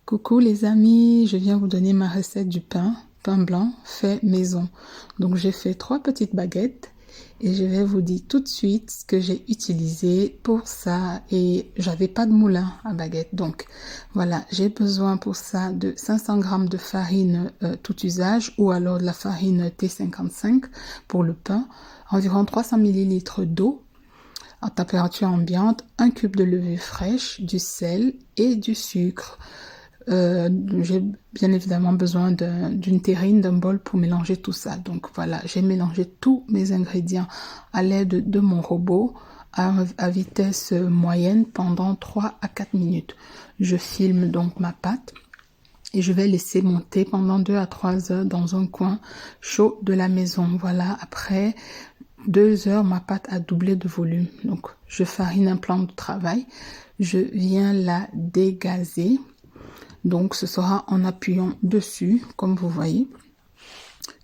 Coucou les amis, je viens vous donner ma recette du pain blanc fait maison. Donc j'ai fait 3 petites baguettes et je vais vous dire tout de suite ce que j'ai utilisé pour ça. Et j'avais pas de moulin à baguette, donc voilà, j'ai besoin pour ça de 500 g de farine tout usage ou alors de la farine T55 pour le pain, environ 300 ml d'eau à température ambiante, un cube de levure fraîche, du sel et du sucre. J'ai bien évidemment besoin d'une terrine, d'un bol pour mélanger tout ça. Donc voilà, j'ai mélangé tous mes ingrédients à l'aide de mon robot à vitesse moyenne pendant 3 à 4 minutes. Je filme donc ma pâte et je vais laisser monter pendant 2 à 3 heures dans un coin chaud de la maison. Voilà, après 2 heures, ma pâte a doublé de volume. Donc je farine un plan de travail, je viens la dégazer. Donc ce sera en appuyant dessus, comme vous voyez.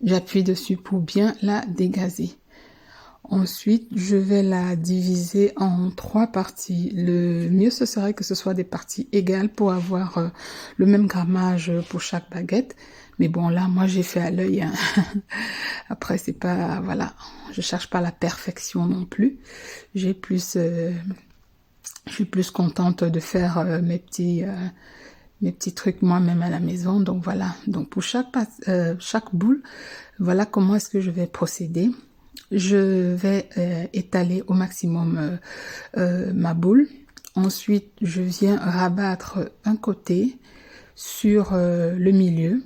J'appuie dessus pour bien la dégazer. Ensuite, je vais la diviser en 3 parties. Le mieux, ce serait que ce soit des parties égales pour avoir le même grammage pour chaque baguette. Mais bon, là, moi, j'ai fait à l'œil. Hein. Après, c'est pas... Voilà, je cherche pas la perfection non plus. Je suis plus contente de faire mes petits trucs moi-même à la maison. Donc voilà, donc pour chaque boule, voilà comment est-ce que je vais procéder. Je vais étaler au maximum ma boule. Ensuite, je viens rabattre un côté sur le milieu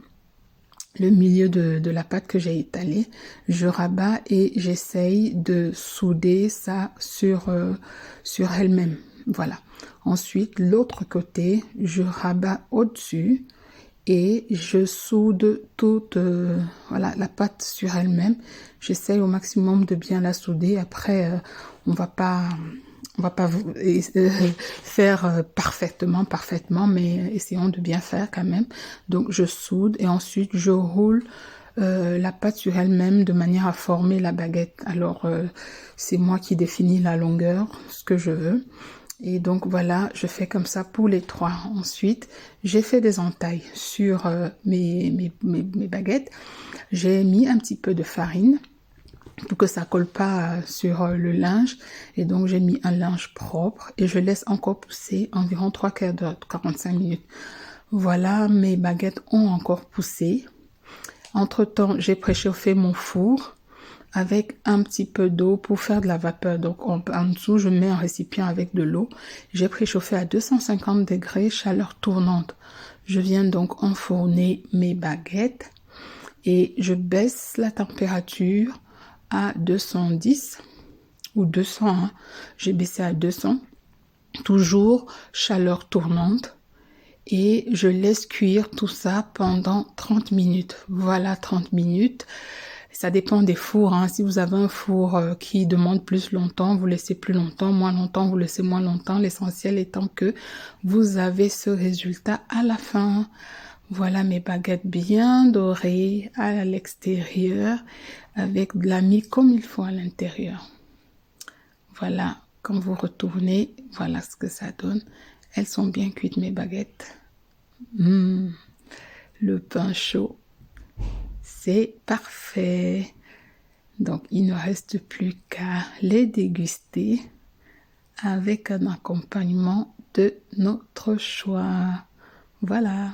de la pâte que j'ai étalée. Je rabats et j'essaye de souder ça sur elle-même. Voilà. Ensuite, l'autre côté, je rabats au-dessus et je soude toute voilà, la pâte sur elle-même. J'essaye au maximum de bien la souder. Après, on va pas faire parfaitement, mais essayons de bien faire quand même. Donc, je soude et ensuite, je roule la pâte sur elle-même de manière à former la baguette. Alors, c'est moi qui définis la longueur, ce que je veux. Et donc voilà, je fais comme ça pour les 3. Ensuite, j'ai fait des entailles sur mes baguettes. J'ai mis un petit peu de farine pour que ça colle pas sur le linge. Et donc j'ai mis un linge propre et je laisse encore pousser environ 3 quarts d'heure, 45 minutes. Voilà, mes baguettes ont encore poussé. Entre-temps, j'ai préchauffé mon four avec un petit peu d'eau pour faire de la vapeur. Donc en dessous, je mets un récipient avec de l'eau. J'ai préchauffé à 250 degrés, chaleur tournante. Je viens donc enfourner mes baguettes et je baisse la température à 210 ou 200. Hein. J'ai baissé à 200. Toujours chaleur tournante. Et je laisse cuire tout ça pendant 30 minutes. Voilà, 30 minutes. Ça dépend des fours. Hein. Si vous avez un four qui demande plus longtemps, vous laissez plus longtemps. Moins longtemps, vous laissez moins longtemps. L'essentiel étant que vous avez ce résultat à la fin. Voilà mes baguettes bien dorées à l'extérieur avec de la mie comme il faut à l'intérieur. Voilà, quand vous retournez, voilà ce que ça donne. Elles sont bien cuites mes baguettes. Le pain chaud. C'est parfait. Donc, il ne reste plus qu'à les déguster avec un accompagnement de notre choix. Voilà.